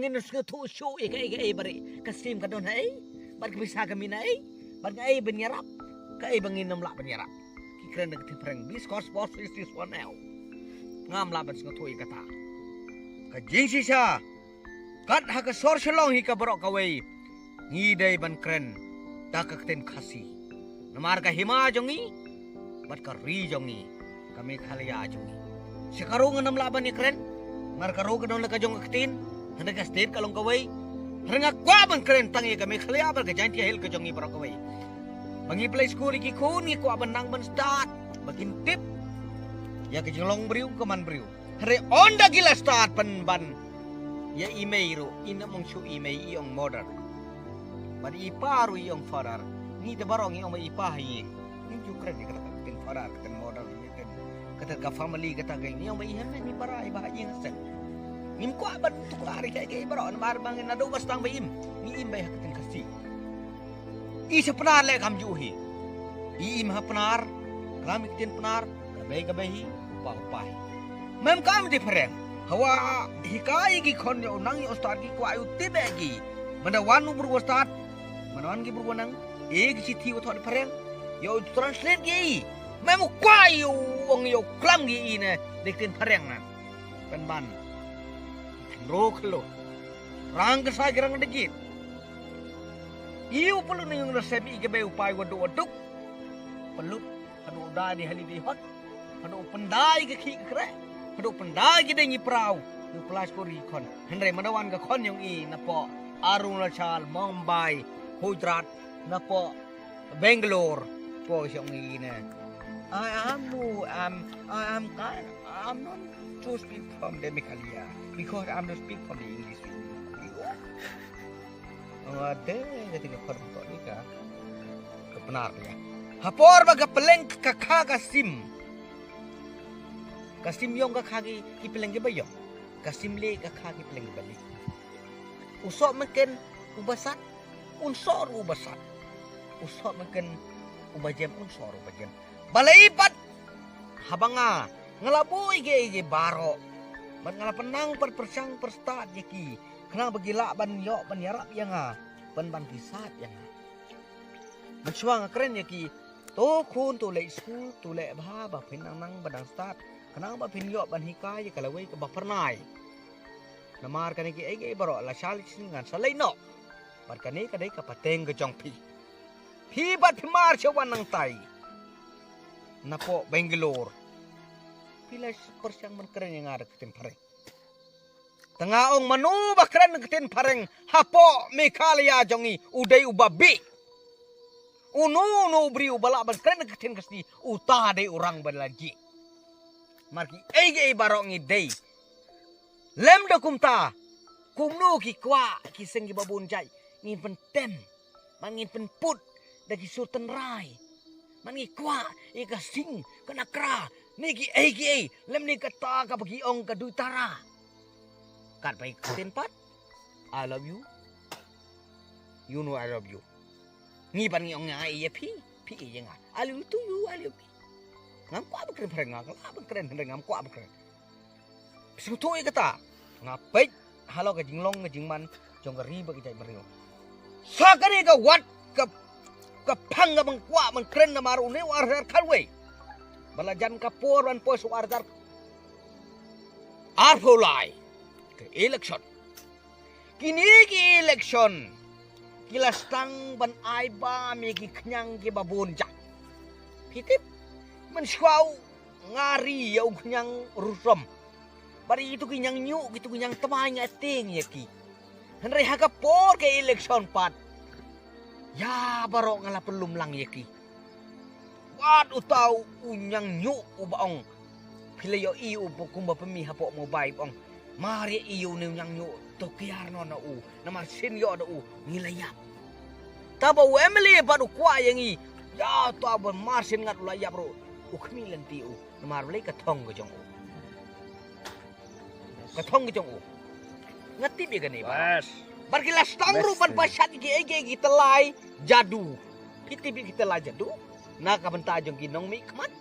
bangin tu show ikai bari kasim kadon hai bar bisa kami nai bar ngai benyarap kai bangin nam la benyarap ki kren nak ti preng bis course boss is this one now ngam la ban tu ikata ka jing sisa kat ha ka sor shalong hi ka borok kawai ngi dai ban kren ta ka ten khasi namar ka hima jongi bar ka ri jongi kami khalia jongi sekarung nam la ban kren ngar karo ka don la ka jong aktin handa ka state kalong kawai renga kwa ban kren tangi kami khalia bar ka janti hil ka jongi borok kawai bangi play school ki kun ngi kwa ban nang ban start bakin tip ya ke jolong briu ke man briu hare onda gila start ban ya email ina mong shu email iong modern ban iparu iong farar ni te barong iong ipa hi ni jukren ni kata tin farar kata modern ni ten kata ka family kata gay ni iong ihan ni para iba ing sen nim ko ban tu ari kay baron mar bangin na do bastang bayim ni im bay hakatin kasi isa penar le kam juhi im ha penar kami kitin penar kabay hi upah mem kam different hawa hikai gi kon yo nang yo start gi ko ayu tibe gi manawan buru start manawan gi buru nang e gi sithi uthon different yo translate gi mem kwa yo ong yo klam gi ine diktin different nan ban rok lo rang sa girang degit iu perlu ning resep ige be upai waduk perlu adu da di hali di hot adu pendai ke ki kre adu pendai ke dengi prau du plus puri kon henre manawan ka kon yung i napo Arunachal Mumbai Gujarat napo Bangalore po yung i ne I'm not to speak from the Mikalia because I'm not speak from the English. Ada ketika korban ni kah benar ya. Hapor baga peleng kakak kasim yong kakak ki peleng bayong kasim le kakak ki peleng balik. Usok mungkin ubasat unsor ubasat usok mungkin ubajem unsor ubajem. Balaibat habanga ngelaboy ge baro ban ngala penang persang perstat yaki kena begila ban yo ban yarap yang ban pisat yang mensuang keren yaki to kun to le school to le ba pinang nang badang start kena ba pin yo ban hikai kalawai ke ba pernai namar kan ki ege baro la shal singan salai no par kane kadai ka pateng ke jong pi bat pimar chawan nang tai napo Bangalore pilas persang man keren yang ada ketin pareng tengah ong manu bakran ketin pareng hapo mekalia jongi udai ubabi unu beri ubala ban keren ketin kesti uta de orang balaji marki ege barongi dei lem dokumta kumnu ki kwa ki sengi babun jai ngin penten mangin penput dagi sultan rai mangi kwa ika sing kena kra niki ege lem ni kata ka bagi ong ka dutara kat baik tempat I love you you know I love you ngi ban ngi ong ngai ye pi ye nga I love you to you I love you ngam kwa bakren pren ngam bakren ngam kwa bakren sing tu kata ngapai halo ka jinglong ngajingman jong ka riba ki jai berio sakari ka wat ka kapang ka bangkwa man kren na maru ne war kalwe balajan kapor wan pos war dar arfolai ke election kini ki election kilastang ban aiba me ki knyang ki babon jak pitip man swau ngari yau knyang rusom bari itu kinyang nyu gitu kinyang temanya ting yaki henry haga por ke election pat ya baro ngala pelum lang yaki wat utau unyang nyu ubaong pilayo i ubo kumba pemi hapo mobile ong mari iu ne unyang nyu to kiar no na u na marsin yo na u nilayap taba Emily padu kwa yangi ya to aba marsin ngat ulayap ro u khmi lenti u na mar le ka thong ko jong u katong jong u ngati be gani bas barkila stang rupan pasat gi ege telai jadu piti bi telai jadu na ka benta jong ginong mi kmat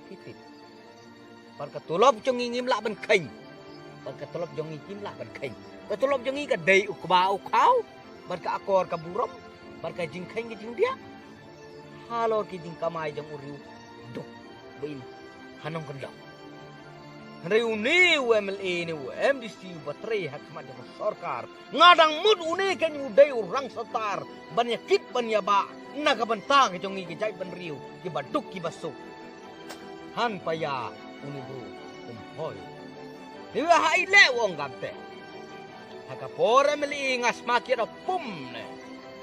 piti barka tulop jong ngim la ban khain barka tulop jong ngim la ban khain Tetulop jengi ka day ukba ukau. Barka akor ka burom. Barka jing kain ke jing dia. Halo ki jing kamai jang uriu. Duk. Bain. Hanong kendang. Riu ni UMLA ni UMDC baterai hakmat yang sorkar. Ngadang mud uni kan udai orang setar. Banyak kit banyak ba. Naga bentang ke jongi ke jai ban riu. Ki baduk ki basuk. Han paya uni bro. Hoi. Dia hai le wong gamte. Haka pore meli ngas makir pum ne.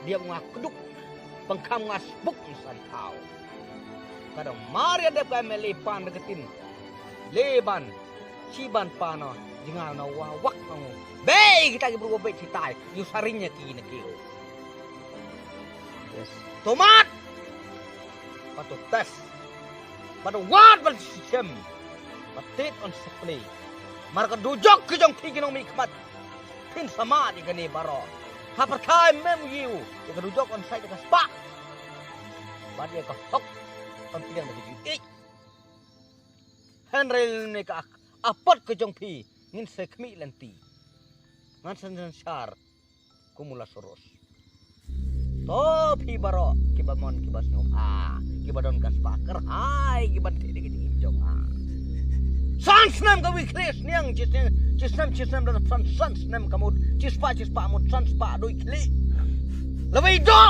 Dia ngakduk pengkam ngas buk san tau. Kadang mari ada meli pan deketin. Leban ciban pano jengal na wawak nang. Be kita berubah be citai. Yu sarinya ki ne kiu. Yes. Tomat. Patut tes. Pada wat bal sistem. Patit on supply. Marka dujok ke jong pigi nong mikmat. Pin sama di gani baro. Hapar kai mem yiu. Dia dujok on site ka spa. Bad dia ka hok. On pidang bagi ik. Henry ne ka apot ke jong pi. Ngin se kmi lenti. Ngan san syar. Kumula soros. To pi baro kibamon kibas ngom kibadon ka spa ker hai kiban te de injong Sansnem ka wikles niang cisnem dan sansnem kamu cispa amut sanspa doi kli. Lebih do.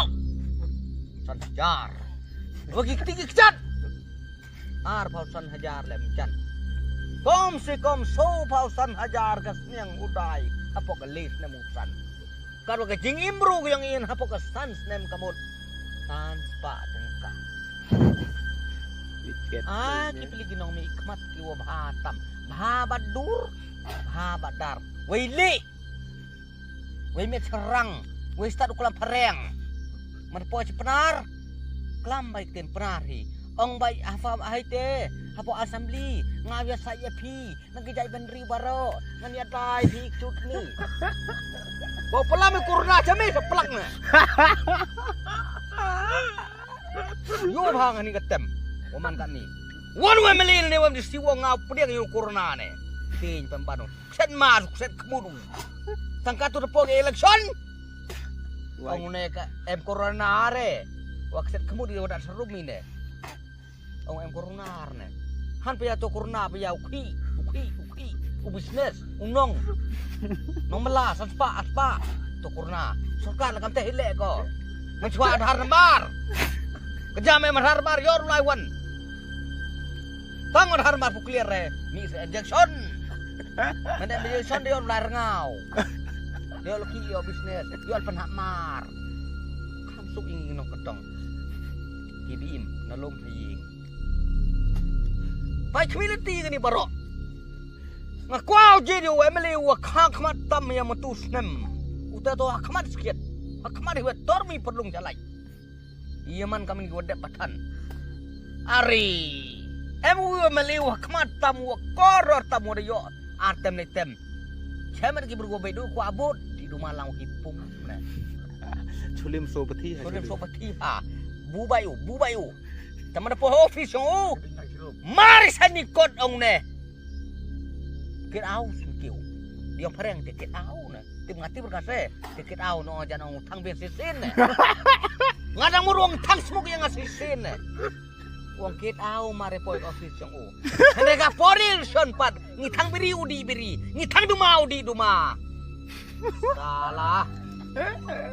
Sanjar. Bagi ketiga kecat. Pausan hajar lem can. Kom si kom so pausan hajar kas niang udai. Apo ka lis nem usan. Karo ka jing imru yang in apo ka sansnem kamu sanspa tengka. Kipili ginong may ikmat kiwa bahatam. Bahabadur. Bahabadar. Waili. Wai met serang. Wai start ukulam pareng. Manpo si penar. Kelam baik ten penari. Ong baik afam ahite. Hapo assembly. Ngawia saya pi. Nangkijay benri baro. Nganiaday pi ikcut ni. Bawa pelame kurna jami sepelak na. Yo bang ni ketem. Oman kan ni. Wan we melin ni wam disiwa ngau pediang yung corona ne. Tin pembano. Set mas set kemudu. Tangka tu depo election. Ong ne ka em corona are. Wak set kemudu wadak serumi ne. Ong em corona ne. Han pe to corona pe ya ukhi. U business unong. Nong mela aspa to corona. Sorkar lakam teh ile ko. Mencuat har nambar. Kejam emang har nambar yor laiwan. Tangon har mar clear re mi injection. Mende injection dia ular ngau. Dia laki yo business, yo penhak mar. Kam suk ingin nong ketong. Kibim nalom haying. Pai community ni baro. Ngakwau je dia emeli wa khang khmat tam yang metus nem. Uta to khmat sikit. Khmat dia tormi perlung jalai. Iaman kami godep patan. Ari Emu meliu khmat tam wa koror tam wa yo artem ne tem. Chemen ki bergo bedu ku abot di rumah lang hipung na. Chulim sopati ha. Bubayu. Taman po office o. Mari sani kot ong ne. Get out kiu. Dia pareng get out na. Tim ngati berkase get out no jan ong thang ben sisin ne. Ngadang murung thang smuk yang ngasisin ne. Wong kit au mare point office yang o. Hendak poril son pat ngithang biri udi biri, ngithang duma udi duma. Salah.